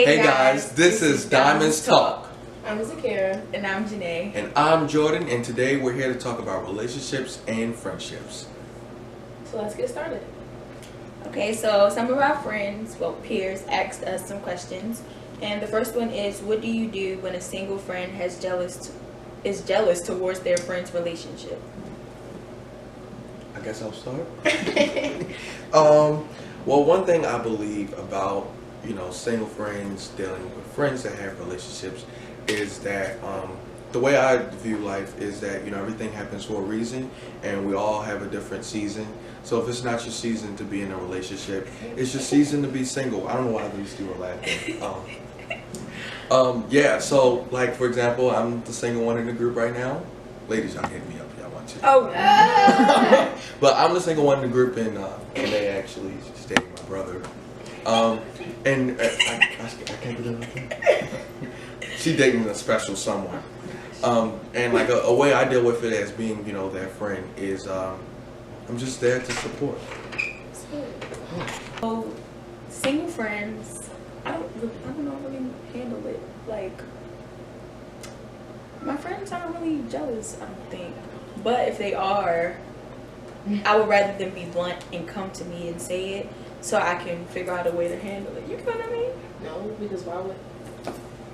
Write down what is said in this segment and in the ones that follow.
Hey guys, this is Diamonds Talk. I'm Zakira. And I'm Janae. And I'm Jordan, and today we're here to talk about relationships and friendships. So let's get started. Okay, so some of our friends, peers, asked us some questions. And the first one is, what do you do when a single friend is jealous towards their friend's relationship? I guess I'll start. Well, one thing I believe about, single friends dealing with friends that have relationships is that the way I view life is that, everything happens for a reason, and we all have a different season. So if it's not your season to be in a relationship, it's your season to be single. I don't know why these two are laughing. Yeah, so like, for example, I'm the single one in the group right now. Ladies, y'all hit me up if y'all want to. Oh. But I'm the single one in the group, and they actually dating my brother. And I can't believe it. She dating a special someone. And like a way I deal with it as being, their friend is I'm just there to support. So, single friends, I don't know really handle it. Like, my friends aren't really jealous, I don't think. But if they are, I would rather them be blunt and come to me and say it so I can figure out a way to handle it. You know what I mean? No, because why would...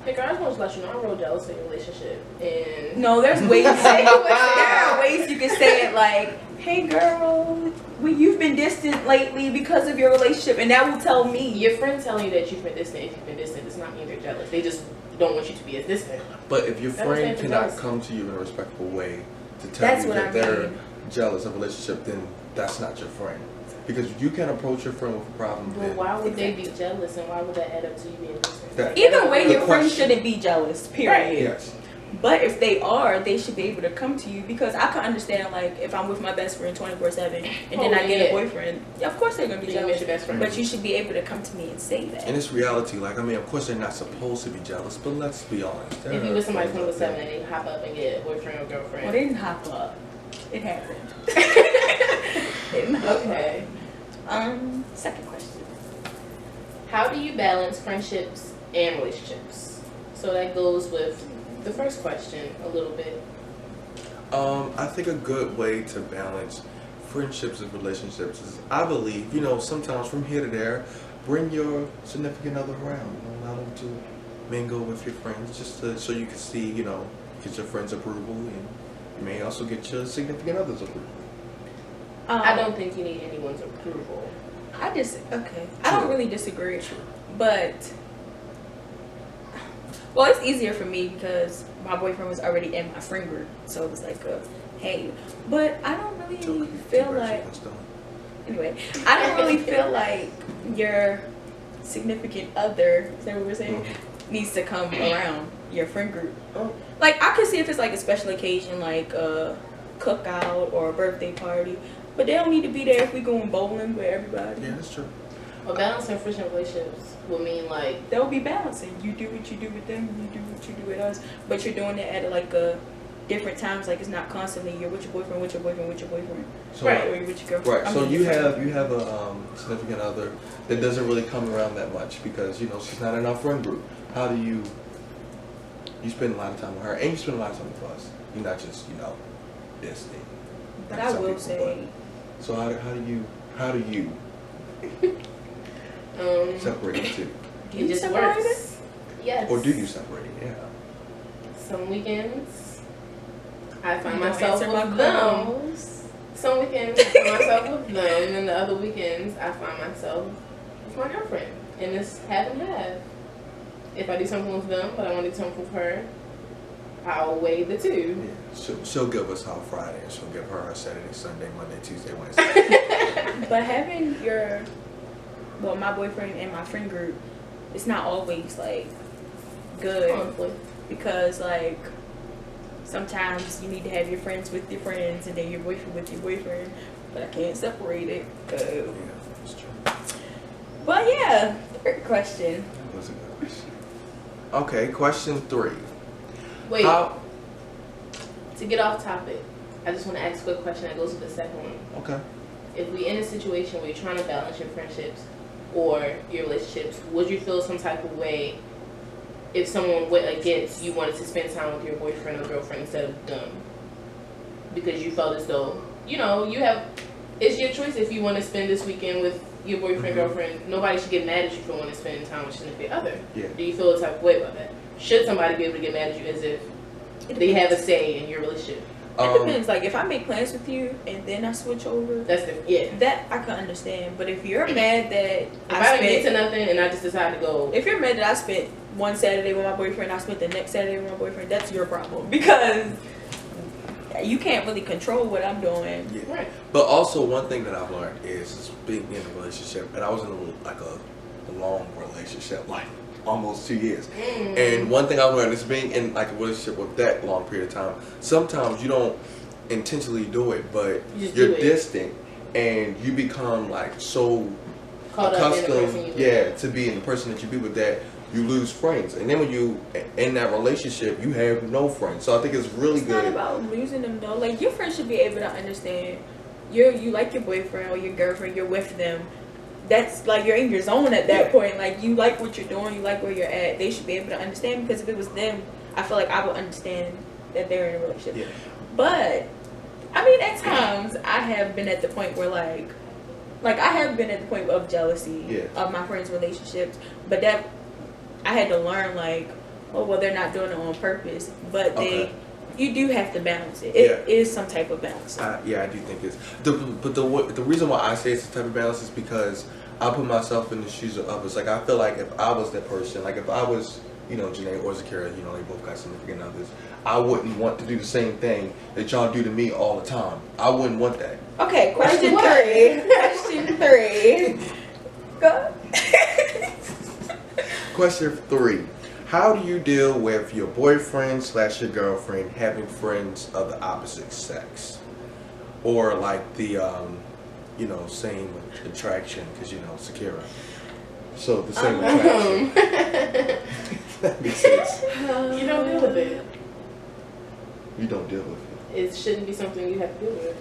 Hey girl, I just want to let you know I'm real jealous in a relationship. And... No, there's ways to say it. There are ways you can say it like, hey girl, you've been distant lately because of your relationship, and that will tell me. Your friend telling you that you've been distant, if you've been distant, does not mean they're jealous. They just don't want you to be as distant. But if your friend cannot come to you in a respectful way to tell you that they're jealous of a relationship, then that's not your friend. Because you can approach your friend with a problem. Well, why would they be jealous, and why would that add up to you being distant? Either way, your friend shouldn't be jealous, period. Right. Yes. But if they are, they should be able to come to you, because I can understand, like, if I'm with my best friend 24/7 and then I get a boyfriend, of course they're going to be jealous. Your best friend. But you should be able to come to me and say that. And it's reality. Like, of course they're not supposed to be jealous, but let's be honest. If you with somebody 24/7 and they hop up and get a boyfriend or girlfriend. Well, they didn't hop up. It happened. Okay. Second question. How do you balance friendships and relationships? So that goes with the first question a little bit. I think a good way to balance friendships and relationships is, I believe, sometimes from here to there, bring your significant other around. Allow them to mingle with your friends, just so you can see, get your friends' approval, and you may also get your significant other's approval. I don't think you need anyone's approval. I don't really disagree, but it's easier for me because my boyfriend was already in my friend group, so it was like hey. But I don't really feel like I don't really feel like your significant other, is that what we're saying, needs to come around your friend group. Like, I could see if it's like a special occasion, like a cookout or a birthday party, but they don't need to be there if we going bowling with everybody. Yeah, that's true. Well, balancing friendship relationships will mean like they'll be balancing. You do what you do with them, you do what you do with us, but you're doing it at like different times. Like, it's not constantly you're with your boyfriend, with your boyfriend, with your boyfriend, so, right? Or with your girlfriend. Right. So you have a significant other that doesn't really come around that much because she's not in our friend group. How do you spend a lot of time with her, and you spend a lot of time with us? You're not just this thing. But I will say. So how do you separate the two? It just works. Yes. Or do you separate it? Yeah. Some weekends I find myself with them. Some weekends I find myself with them, and the other weekends I find myself with my girlfriend. And it's half and half. If I do something with them, but I want to do something with her, I'll weigh the two. Yeah. She'll give us our Friday, and she'll give her our Saturday, Sunday, Monday, Tuesday, Wednesday. But having my boyfriend and my friend group, it's not always like good, because like sometimes you need to have your friends with your friends and then your boyfriend with your boyfriend, but I can't separate it. Yeah, that's true. But yeah, third question. That was a good question. Okay, question 3. Wait. To get off topic, I just want to ask a quick question that goes with the second one. Okay. If we in a situation where you're trying to balance your friendships or your relationships, would you feel some type of way if someone went against you wanted to spend time with your boyfriend or girlfriend instead of them? Because you felt as though, you know, it's your choice if you want to spend this weekend with your boyfriend, girlfriend. Nobody should get mad at you for wanting to spend time with your significant other. Yeah. Do you feel a type of way about that? Should somebody be able to get mad at you as if they have a say in your relationship? It depends. Like, if I make plans with you and then I switch over, That's different. Yeah. that I can understand. But if you're mad that If I didn't get to nothing and I just decide to go, if you're mad that I spent one Saturday with my boyfriend, I spent the next Saturday with my boyfriend, that's your problem, because you can't really control what I'm doing. Yeah. Right. But also, one thing that I've learned is being in a relationship, and I was in a long relationship, like almost 2 years. And one thing I've learned is being in like a relationship with that long period of time. Sometimes you don't intentionally do it, but you're distant, and you become like so caught accustomed, to being the person that you be with, that you lose friends. And then when you in that relationship, you have no friends. So I think it's really good. It's not about losing them though. Like, your friends should be able to understand. You like your boyfriend or your girlfriend. You're with them. That's like, you're in your zone at that point. Like, you like what you're doing. You like where you're at. They should be able to understand, because if it was them, I feel like I would understand that they're in a relationship. Yeah. But I mean, at times I have been at the point where like I have been at the point of jealousy of my friends' relationships, but that I had to learn, like, oh well, they're not doing it on purpose, but you do have to balance it. It is some type of balance. I do think it's the reason why I say it's a type of balance is because I put myself in the shoes of others. Like, I feel like if I was that person, like if I was, you know, Janae or Zakira, you know, they both got significant others, I wouldn't want to do the same thing that y'all do to me all the time. I wouldn't want that. Okay, question 3. Question 3. Go. Question 3. How do you deal with your boyfriend / your girlfriend having friends of the opposite sex? Or like the, you know, same attraction, because, you know, Zakira. So the same attraction. That makes sense. You don't deal with it. You don't deal with it. It shouldn't be something you have to deal with.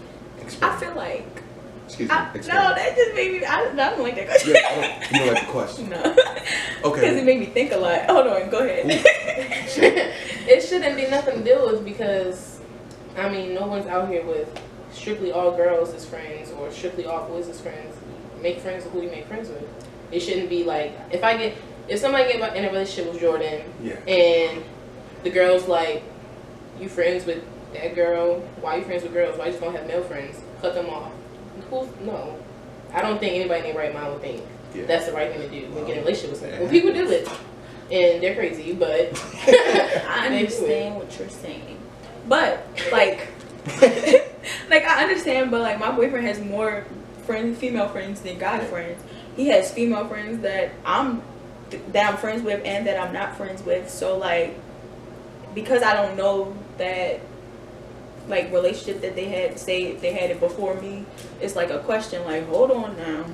I feel like. Excuse me. No, that just made me. I don't like that question. Yeah, you don't like the question. No. Okay. Because it made me think a lot. Hold on, go ahead. It shouldn't be nothing to deal with, because, I mean, no one's out here with strictly all girls as friends or strictly all boys as friends. Make friends with who you make friends with. It shouldn't be like, if somebody get in a relationship with Jordan, and the girl's like, you friends with that girl? Why are you friends with girls? Why you just don't have male friends? Cut them off. No. I don't think anybody in their right mind would think that's the right thing to do when you get in a relationship with someone. Well, people do it, and they're crazy, but I understand what you're saying. But, like, like, I understand, but, like, my boyfriend has more female friends than guy friends. He has female friends that I'm friends with and that I'm not friends with. So, like, because I don't know that, like, relationship that they had, say they had it before me, it's like a question, like, hold on now,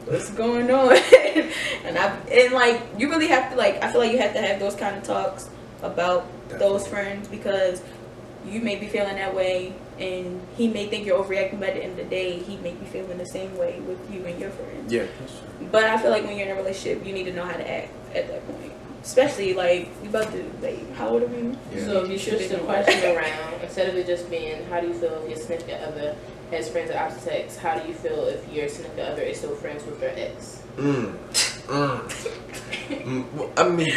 what's going on? and like, you really have to, like, I feel like you have to have those kind of talks about those friends, because you may be feeling that way and he may think you're overreacting, but at the end of the day, he may be feeling the same way with you and your friends. Yeah, that's true. But I feel like when you're in a relationship, you need to know how to act at that point. Especially, like, you about to, like, how old are we? Yeah. So if you switch the question around, instead of it just being, how do you feel if your significant other has friends of opposite sex, how do you feel if your significant other is still friends with their ex? I mean,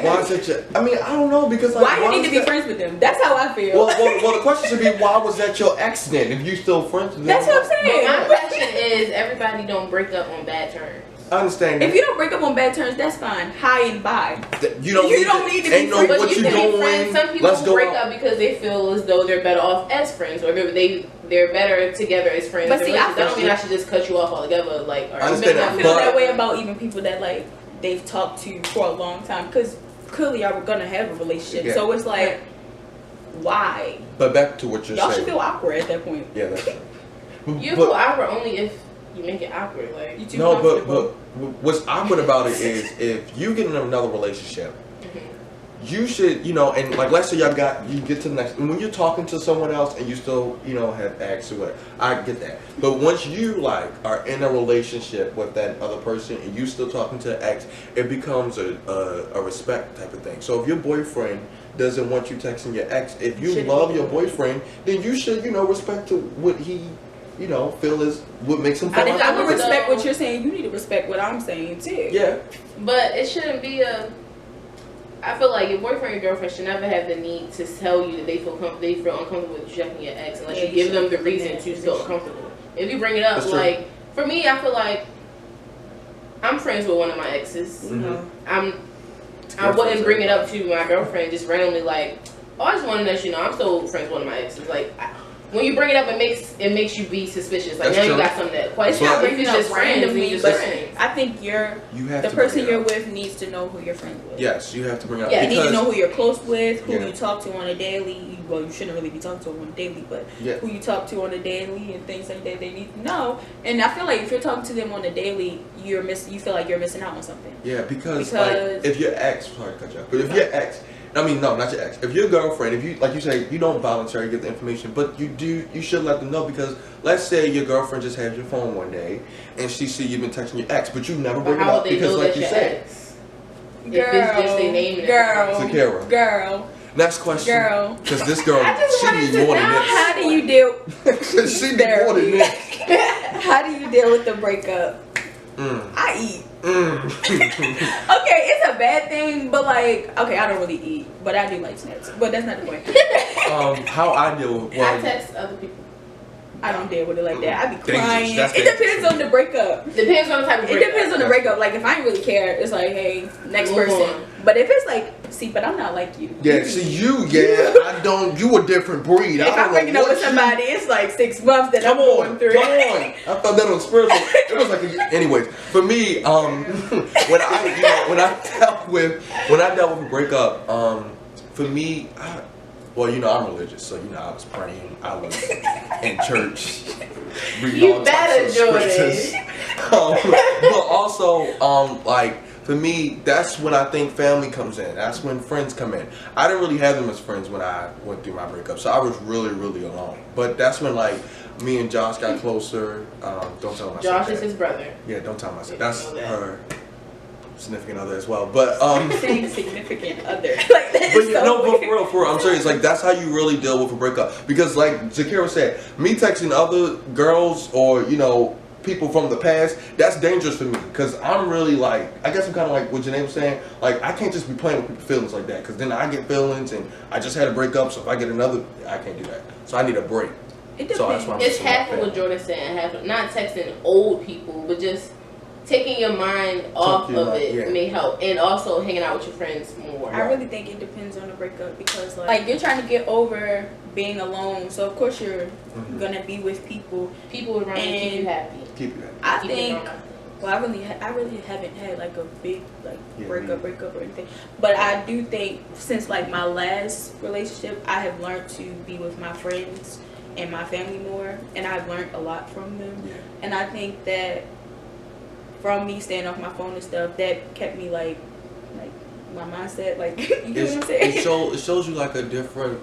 why is that I mean, I don't know, because like, why you need to be friends with them? That's how I feel. Well, the question should be, why was that your ex then? If you still friends with them? That's what I'm saying. My question is, everybody don't break up on bad terms. I understand. If you don't break up on bad terms, that's fine. Hi and bye. You don't need to be friends. But you can be friends. Some people break up because they feel as though they're better off as friends, or they're better together as friends. But see, that don't mean I should just cut you off altogether. Like, I understand that. I feel that way about even people that, like, they've talked to for a long time, because clearly y'all were gonna have a relationship. Yeah. So it's like, why? But back to what you're saying. Y'all should feel awkward at that point. Yeah, that's right. You feel awkward only if you make it awkward. Like, you too comfortable. But what's awkward about it is if you get in another relationship you should, you know, and like let's say you get to the next, and when you're talking to someone else and you still, you know, have ex or what, I get that. But once you like are in a relationship with that other person and you still talking to ex, it becomes a respect type of thing. So if your boyfriend doesn't want you texting your ex, if you love your boyfriend, then you should, you know, respect to what he, you know, feel is what makes him feel. I would respect what you're saying. You need to respect what I'm saying too. Yeah. But it shouldn't be I feel like your boyfriend or girlfriend should never have the need to tell you that they feel uncomfortable with you checking your ex unless you give them the reason to feel uncomfortable. If you bring it up, like for me, I feel like I'm friends with one of my exes. Mm-hmm. I wouldn't bring it up to my girlfriend just randomly like, oh, I just want to let you know I'm still friends with one of my exes. Like when you bring it up, it makes you be suspicious. Like now you got something that question. It's not bringing it up randomly, but friends. I think the person you're with needs to know who you're friends with. Yes, you have to bring it up. Yeah, you need to know who you're close with, who you talk to on a daily. Well, you shouldn't really be talking to them on a daily, but who you talk to on a daily and things like that. They need to know. And I feel like if you're talking to them on a daily, you feel like you're missing out on something. Yeah, because like, if your ex, sorry to cut you off, but if your ex. I mean, no, not your ex. If your girlfriend, if you, like you say, you don't voluntarily get the information, but you should let them know because let's say your girlfriend just has your phone one day and she see you've been texting your ex, but you never bring it up because, like you said, if it's just their name, Zakira. Girl. Next question. Girl. Because this girl, she needs more than this. How do you deal? She needs more than this. How do you deal with the breakup? I eat. Okay, it's a bad thing, but like, okay, I don't really eat, but I do like snacks. But that's not the point. How I deal with I text other people. I don't deal with it like that. I be crying. Dangerous. It depends on the breakup. Depends on the type of breakup. It depends on the breakup. Like if I ain't really care, it's like, hey, next person. But if it's like, see, but I'm not like you. Yeah, see I don't. You a different breed. If I'm breaking up with somebody, it's like 6 months that I'm going through. Come on. I thought that was spiritual. It was like, anyways. For me, when I dealt with a breakup, for me, well, you know, I'm religious, so you know, I was praying, I was in church, reading all types of scriptures. But also, like for me, that's when I think family comes in. That's when friends come in. I didn't really have them as friends when I went through my breakup, so I was really, really alone. But that's when like me and Josh got closer. Don't tell myself. Josh is his brother. Yeah, don't tell myself. That's her significant other as well, but saying significant other like that. But for real, I'm serious. Like that's how you really deal with a breakup. Because like Zakira said, me texting other girls or you know people from the past, that's dangerous for me. Because I'm really like, I guess I'm kind of like what Janae was saying. Like I can't just be playing with people's feelings like that. Because then I get feelings, and I just had a breakup. So if I get another, I can't do that. So I need a break. It depends. So that's why it's half of what Jordan said, half of not texting old people, but just taking your mind off of it may help, and also hanging out with your friends more. I really think it depends on the breakup because like you're trying to get over being alone, so of course you're gonna be with people around you keep you happy. I think. Well, I really haven't had like a big like breakup or anything, but I do think since like my last relationship, I have learned to be with my friends and my family more, and I've learned a lot from them. And I think that from me staying off my phone and stuff, that kept me like my mindset, like you know what I'm saying? It shows you like a different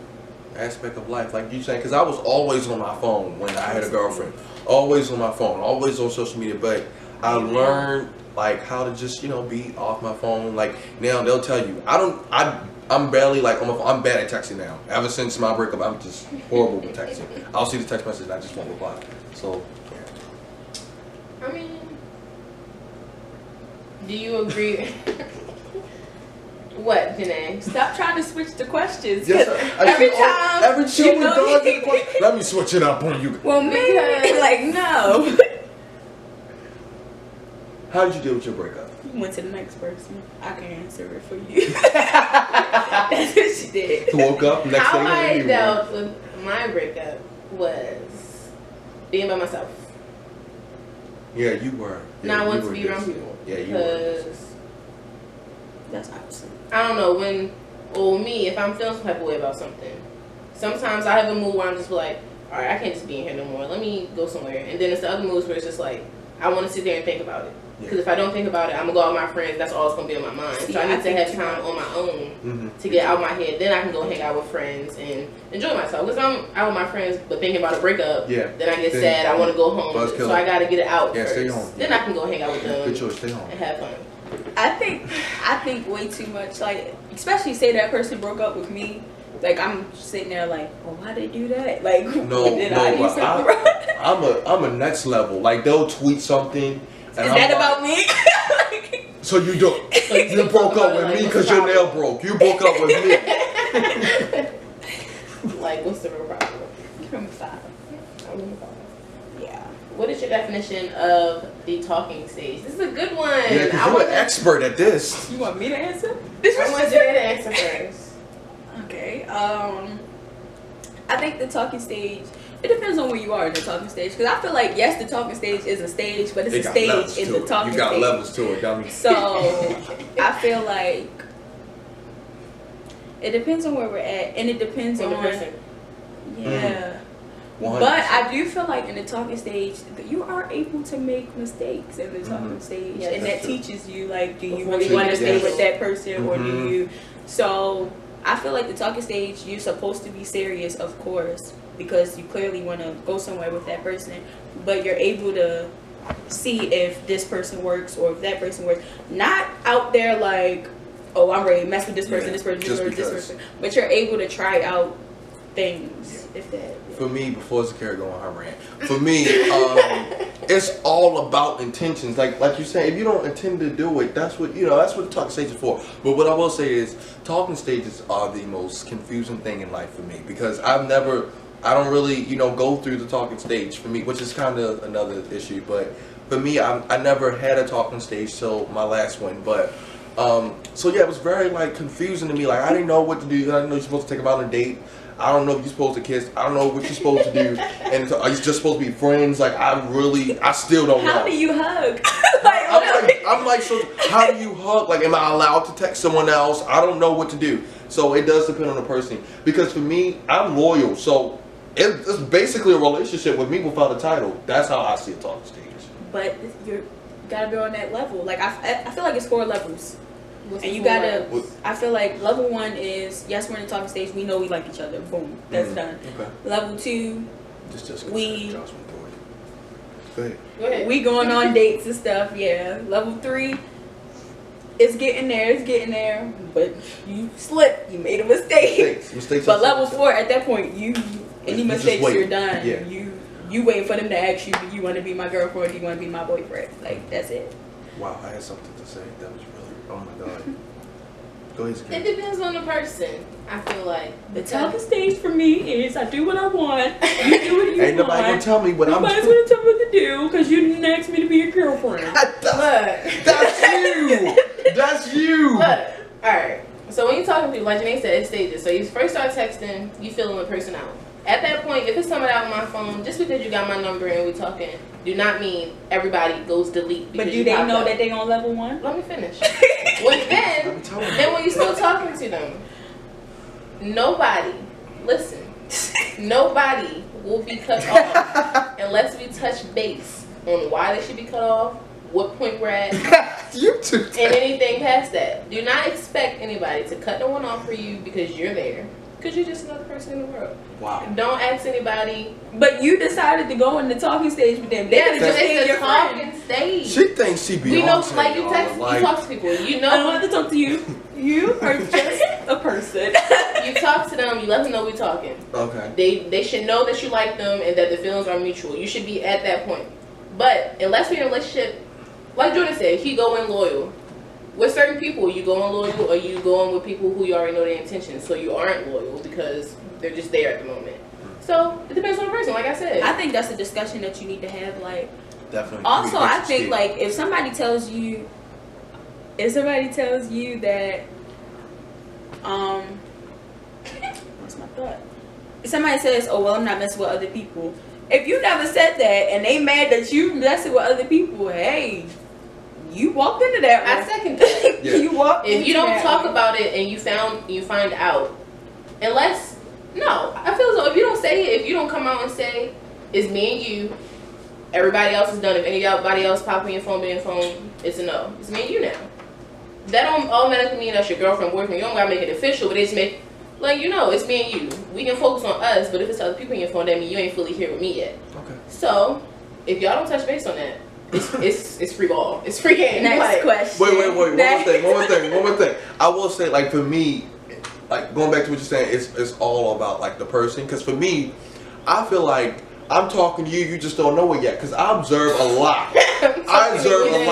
aspect of life, like you saying, because I was always on my phone when I had a girlfriend, always on my phone, always on social media, but I learned like how to just be off my phone. Like now they'll tell you I'm barely like on my phone. I'm bad at texting now. Ever since my breakup, I'm just horrible with texting. I'll see the text message and I just won't reply. So I mean, do you agree? What, Janae? Stop trying to switch the questions. Yes, every time let me switch it up on you. Well, me, like no. How did you deal with your breakup? You went to the next person. I can answer it for you. That's what she did. You woke up next How day. I dealt with my breakup was being by myself. Yeah, you were. Yeah, not wanting to be around people. Yeah, you were. That's opposite. I don't know me, if I'm feeling some type of way about something, sometimes I have a mood where I'm just like, all right, I can't just be in here no more. Let me go somewhere. And then it's the other moods where it's just like, I want to sit there and think about it. Because if I don't think about it, I'm going to go out with my friends. That's all it's going to be on my mind. So I need to have time on my own to get out of my head. Then I can go hang out with friends and enjoy myself. Because I'm out with my friends, but thinking about a breakup, then I get sad. I want to go home. So I got to get it out first. Stay home. Then I can go hang out with them. Good choice. Stay home. And have fun. I think way too much. Like, especially say that person broke up with me. Like, I'm sitting there like, well, why they do that? Like, I'm a next level. Like, they'll tweet something. Is that about me? So you do. You broke up with me because your nail broke. You broke up with me. Like, what's the real problem? Number 5. Yeah. What is your definition of the talking stage? This is a good one. Yeah, because you're an expert at this. You want me to answer? I want you to answer first. Okay. I think the talking stage, it depends on where you are in the talking stage. Because I feel like, yes, the talking stage is a stage, but it's a stage in the talking stage. You got levels to it, dummy. So, I feel like it depends on where we're at. And it depends on the person. Yeah. But I do feel like in the talking stage, you are able to make mistakes in the talking stage. Yes, and that teaches you, like, do you really want to stay with that person or do you... So, I feel like the talking stage, you're supposed to be serious, of course, because you clearly want to go somewhere with that person, but you're able to see if this person works or if that person works. Not out there like, oh, I'm ready to mess with this person, this person, but you're able to try out things. If that. For me, before Zakara go on her rant, for me, it's all about intentions. Like you say, if you don't intend to do it, that's what that's what the talking stage is for. But what I will say is, talking stages are the most confusing thing in life for me because I don't really go through the talking stage for me, which is kind of another issue. But for me, I never had a talking stage till my last one. But so yeah, it was very confusing to me. Like I didn't know what to do. I didn't know you're supposed to take them out on a date. I don't know if you're supposed to kiss. I don't know what you're supposed to do. And are you just supposed to be friends? Like I still don't know. How do you hug? I'm like, so how do you hug? Like, am I allowed to text someone else? I don't know what to do. So it does depend on the person. Because for me, I'm loyal. So it's basically a relationship with me without a title. That's how I see a talking stage. But you gotta be on that level. Like I feel like it's 4 levels. And you gotta, I feel like level 1 is, yes, we're in the talking stage, we know we like each other, boom, that's done. Okay. Level 2, Go ahead. We going on dates and stuff, yeah. Level 3, it's getting there, but you slipped, you made a mistake. Mistakes but level 4, at that point, any mistakes, you're done. Yeah. You waiting for them to ask you, do you want to be my girlfriend, do you want to be my boyfriend? Like, that's it. Wow, I had something to say, that was oh my god. Go ahead, Zakara. It depends on the person. I feel like the talking stage for me is I do what I want. You do what you want. Ain't nobody gonna tell me what Nobody's gonna tell me what to do because you didn't ask me to be your girlfriend. That's you. That's you. Look, all right. So when you're talking to people, like Janae said, it's stages. So you first start texting, you feeling the person out. At that point, if it's somebody out on my phone, just because you got my number and we talking, do not mean everybody goes delete. But do they know that they on level 1? Let me finish. Then when you still talking to them, nobody will be cut off unless we touch base on why they should be cut off, what point we're at, and anything past that. Do not expect anybody to cut no one off for you because you're there. Because you're just another person in the world. Wow. Don't ask anybody. But you decided to go in the talking stage with them. They could just stay your talking stage. She thinks she be on like you talk to people. You know. I don't have to talk to you. You are just a person. You talk to them. You let them know we're talking. Okay. They should know that you like them and that the feelings are mutual. You should be at that point. But unless we're in a relationship, like Jordan said, he go in loyal. With certain people, you go on loyal or you go on with people who you already know their intentions, so you aren't loyal because they're just there at the moment. So it depends on the person, like I said. I think that's a discussion that you need to have, like. Definitely. Also, I think like if somebody tells you that, what's my thought? If somebody says, "Oh well, I'm not messing with other people," if you never said that and they mad that you messing with other people, hey. You walked into that one. I second that. Yeah. You walked if you don't talk about it and you find out, I feel as though if you don't say it, if you don't come out and say it's me and you, Everybody else is done. If anybody else popping your phone, being phone, it's a no. It's me and you now. That don't automatically mean that's your girlfriend, boyfriend. You don't gotta make it official, but it's make like it's me and you. We can focus on us, but if it's other people in your phone, that means you ain't fully here with me yet. Okay. So if y'all don't touch base on that, it's free ball. It's free game. Next question. Wait. One more thing. I will say, like, for me, like, going back to what you're saying, it's all about, like, the person. Because for me, I feel like I'm talking to you, you just don't know it yet. Because I observe a lot. I observe a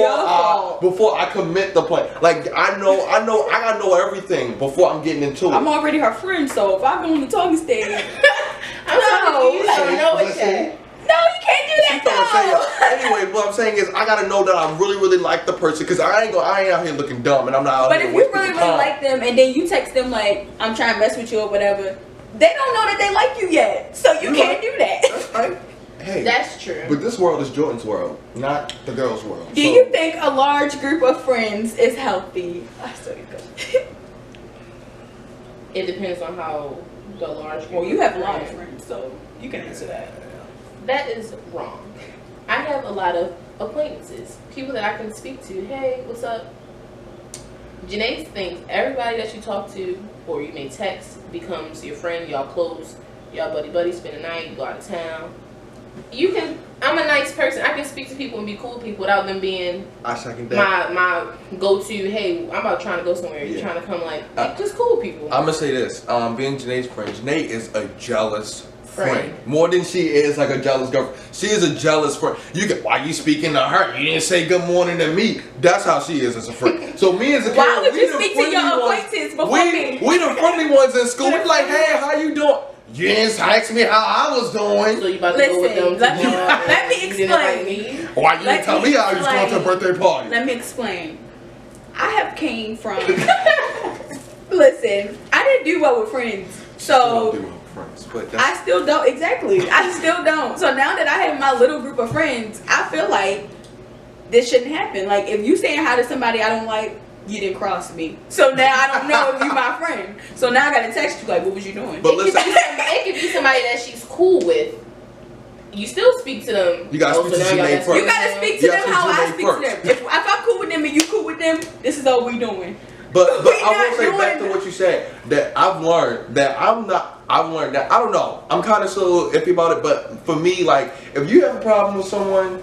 lot before I commit the plan. Like, I gotta know everything before I'm getting into it. I'm already her friend, so if I go on the talking stage, I'm talking to you, don't know it yet. No, you can't do that though. Anyway, what I'm saying is, I gotta know that I really, really like the person, because I ain't out here looking dumb, and I'm not out But here if you really, really like them, and then you text them like, I'm trying to mess with you or whatever, they don't know that they like you yet, so you can't do that. That's right. Hey, that's true. But this world is Jordan's world, not the girl's world. Do you think a large group of friends is healthy? I still go. It depends on how the large group. Well, you have a lot of friends, so you can answer that. That is wrong. I have a lot of acquaintances, people that I can speak to. Hey, what's up? Janae thinks everybody that you talk to or you may text becomes your friend. Y'all close, y'all buddy, spend the night, go out of town. I'm a nice person. I can speak to people and be cool with people without them being my go-to. Hey, I'm about trying to go somewhere. You're trying to come, like just cool people. I'm gonna say this. Being Janae's friend, Janae is a jealous friend. More than she is like a jealous girlfriend. She is a jealous friend. Why you speaking to her? You didn't say good morning to me. That's how she is as a friend. So me as a why would you speak to your acquaintance before me? We the friendly ones in school. We like, hey, how you doing? You didn't ask me how I was doing. So you about to go with them? Let me explain. Why you didn't tell me I was going to a birthday party? Let me explain. I have came from. Listen, I didn't do well with friends, so I still don't. Exactly, I still don't. So now that I have my little group of friends, I feel like this shouldn't happen. Like if you saying hi to somebody I don't like, you didn't cross me. So now I don't know if you my friend. So now I gotta text you like, what was you doing? But listen, it could be somebody that she's cool with. You still speak to them. You gotta speak to Janae first. You gotta speak to them how I speak to them. If I'm cool with them and you cool with them, this is all we doing. But I will say back to what you said, that I've learned that I don't know. I'm kind of so iffy about it, but for me, like, if you have a problem with someone,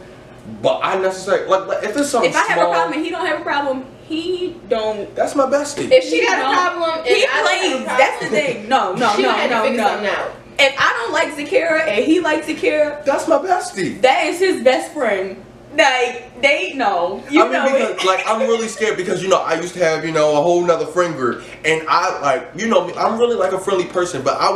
but I necessarily, like if it's something if I have small, a problem and he don't have a problem, he don't. That's my bestie. If she got a problem, he plays. That's the thing. No. If I don't like Zakira and he likes Zakira, that's my bestie. That is his best friend. Like they know. Because like I'm really scared because I used to have a whole nother friend group, and I like me, I'm really like a friendly person, but I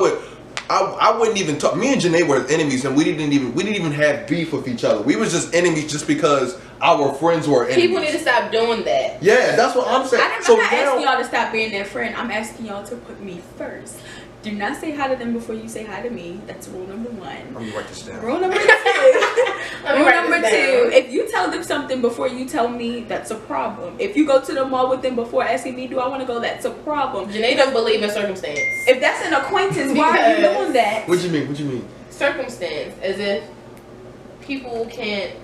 wouldn't even talk. Me and Janae were enemies, and we didn't even have beef with each other. We was just enemies just because our friends were enemies. People need to stop doing that. Yeah, that's what I'm saying. I'm not asking y'all to stop being their friend. I'm asking y'all to put me first. Do not say hi to them before you say hi to me. That's rule number 1. I'm gonna write this down. Rule number 2. If you tell them something before you tell me, that's a problem. If you go to the mall with them before asking me, do I want to go, that's a problem. Janae doesn't believe in circumstance. If that's an acquaintance, why are you doing that? What you mean? Circumstance, as if people can't,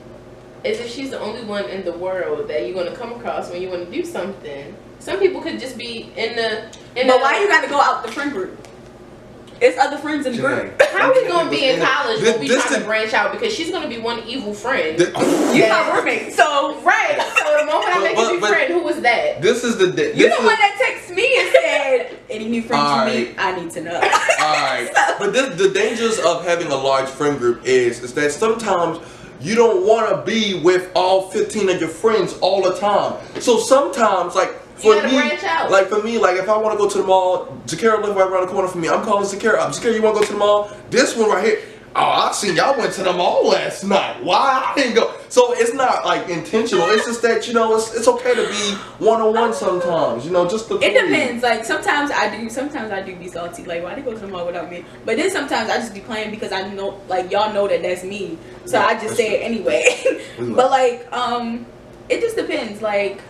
as if she's the only one in the world that you're going to come across when you want to do something. Some people could just be But why you got to go out the friend group? It's other friends in the group. How are we going to be in college when we trying to branch out? Because she's going to be one evil friend. You're my roommate. So, right. So the moment I make you friend, who was that? This is the You're the one that texted me and said, any new friends you meet, I need to know. Alright. But the dangers of having a large friend group is that sometimes you don't want to be with all 15 of your friends all the time. So sometimes, like, for me, if I want to go to the mall, Zakira lives right around the corner from me. I'm calling Zakira up. Zakira, you want to go to the mall? This one right here. Oh, I seen y'all went to the mall last night. Why I didn't go? So it's not like intentional. It's just that it's okay to be one-on-one sometimes. Just the. It depends. Like sometimes I do be salty. Like why they go to the mall without me? But then sometimes I just be playing because I know, like y'all know that's me. So I just say it anyway. But like it just depends. Like.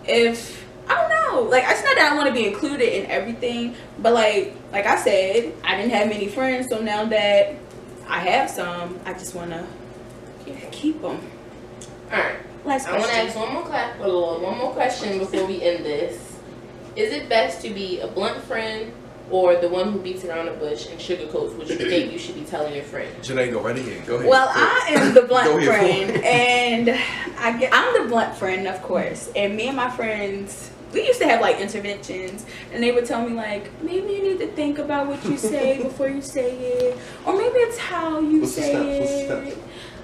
If I don't know, like it's not that I want to be included in everything, but like I said, I didn't have many friends, so now that I have some, I just want to Keep them. All right. Last question. I want to ask one more question before we end this. Is it best to be a blunt friend or the one who beats around the bush and sugarcoats what you think you should be telling your friend? Janae, go right ahead. Go ahead. Well, I am the blunt friend, friend, and I'm the blunt friend, of course. And me and my friends, we used to have like interventions, and they would tell me like, maybe you need to think about what you say before you say it, or maybe it's how you say it.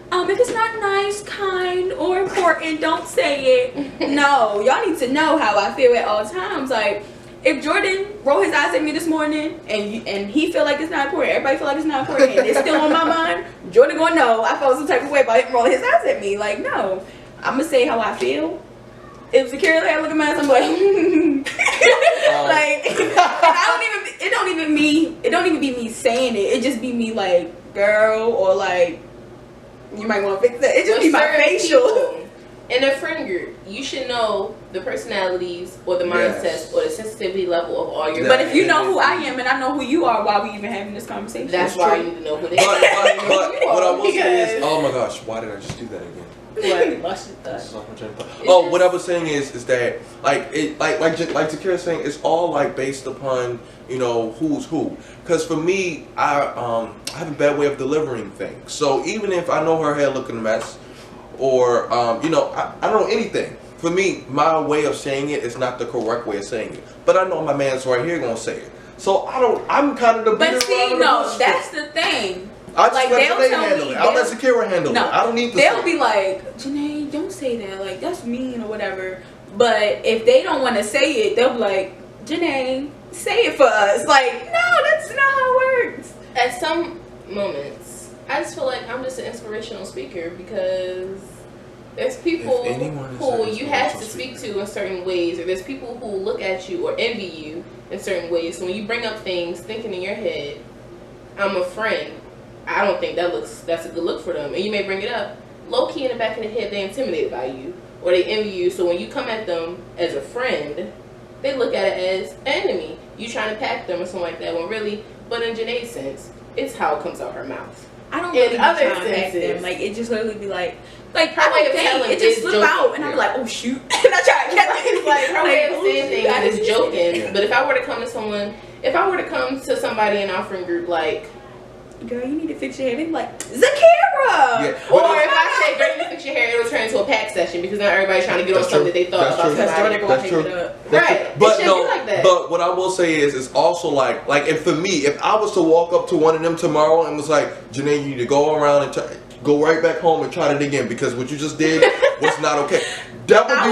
If it's not nice, kind, or important, don't say it. No, y'all need to know how I feel at all times. Like, if Jordan rolled his eyes at me this morning and he feel like it's not important, everybody feel like it's not important, and it's still on my mind, Jordan gonna know I felt some type of way about him rolling his eyes at me. Like, no, I'm gonna say how I feel. If security look at my ass, I'm like, like, it don't even be me saying it. It just be me like, girl, or like, you might want to fix that. It just be my facial. In a friend group, you should know the personalities or the mindsets or the sensitivity level of all your. But if you know who I am and I know who you are, why are we even having this conversation? That's why you need to know who they are. But what I will say is, oh my gosh, why did I just do that again? What I was saying is that like Zakira's saying, it's all like based upon, you know, who's who. Because for me, I have a bad way of delivering things. So even if I know her hair looking a mess, or you know, I don't know anything. For me, my way of saying it is not the correct way of saying it. But I know my man's right here gonna say it. So I'm kind of the. But see, no, that's the thing. I just let Janae handle it. I'll let Zakira handle it. I don't need to. They'll be like, Janae, don't say that. Like, that's mean or whatever. But if they don't want to say it, they'll be like, Janae, say it for us. Like, no, that's not how it works. At some moments, I just feel like I'm just an inspirational speaker because there's people who you have to speak to in certain ways, or there's people who look at you or envy you in certain ways. So when you bring up things, thinking in your head, I'm a friend, I don't think that's a good look for them. And you may bring it up, low key in the back of the head, they're intimidated by you or they envy you. So when you come at them as a friend, they look at it as an enemy. You trying to pack them or something like that. When really, but in Janae's sense, it's how it comes out her mouth. I don't really try to pack them. Like, it just literally be like her way of telling it just slip out, and I'm like, oh shoot, and I try to catch it. Like, her way of saying things is joking. But if I were to come to somebody in our friend group, like, girl, you need to fix your hair, they'd be like, Zakira! Yeah. Or if I say, girl, you need to fix your hair, it'll turn into a pack session because now everybody's trying to get on something that they thought about. That's true. Right. But it no, be like that. but what I will say is, it's also like if for me, if I was to walk up to one of them tomorrow and was like, Janae, you need to go around and go right back home and try it again because what you just did was not okay. That would be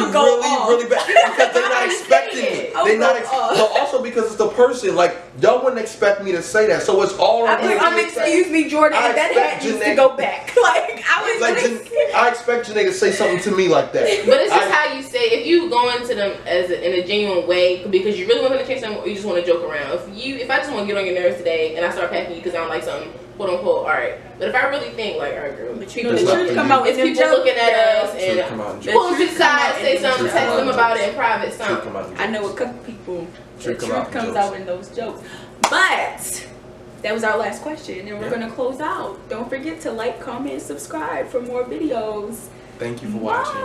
really bad because they're not expecting it. They're not. But also because it's the person. Like, y'all wouldn't expect me to say that, so it's already. Excuse me, Jordan. That hat needs to go back. Like, I expect Janae to say something to me like that. But it's just how you say. If you go into them in a genuine way because you really want to change them, or you just want to joke around. If I just want to get on your nerves today and I start packing you because I don't like something, quote unquote, all right. But if I really think like, all right, girl, but you know, the truth come out. If people looking at us and pull them to the side, say something, text them about it in private, something. I know a couple people. The truth comes out in those jokes. But that was our last question, and we're gonna close out. Don't forget to like, comment, subscribe for more videos. Thank you for watching.